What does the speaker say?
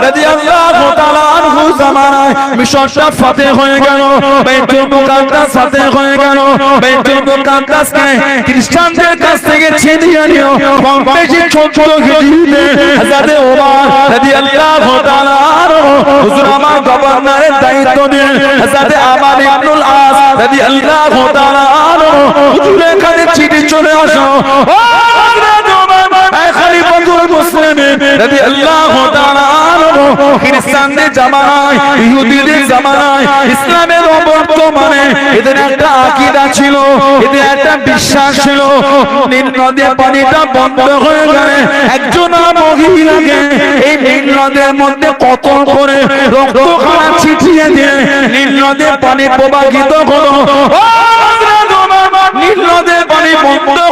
রাদিয়াল্লাহু তাআলা আনহু জামানায় মিশরটা ফাতেহ হয়ে গেল, বাইতুল মুকাদ্দাস ফাতেহ হয়ে গেল। বাইতুল মুকাদ্দাসকে খ্রিস্টানদের কাছ থেকে ছিনিয়ে নিও কম বেশি 14 হিজরিতে হযরত ওমর রাদিয়াল্লাহু তাআলা হুজুর আমার গভর্নরের দায়িত্ব নিয়ে হযরত আমর ইবনুল আস রাদিয়াল্লাহু তাআলা হুজুরের কাছে চিঠি চলে আসো, ও হযরত ওমর এই খলিফাতুল মুসলিমিন রাদিয়াল্লাহু তাআলা খ্রিস্টানদের জামানায় ইহুদিদের জামানায় ইসলামের অবর্তমানে এদের একটা আকীদা ছিল, এদের একটা বিশ্বাস ছিল, নীল নদের পানিটা বন্ধ হয়ে গেলে একজন মহিলাকে এই নীল নদের মধ্যে কতল করে রক্তখানা ছিটিয়ে দিয়ে নীল নদের পানি প্রবাহিত হলো। নীল নদের পানি বন্ধ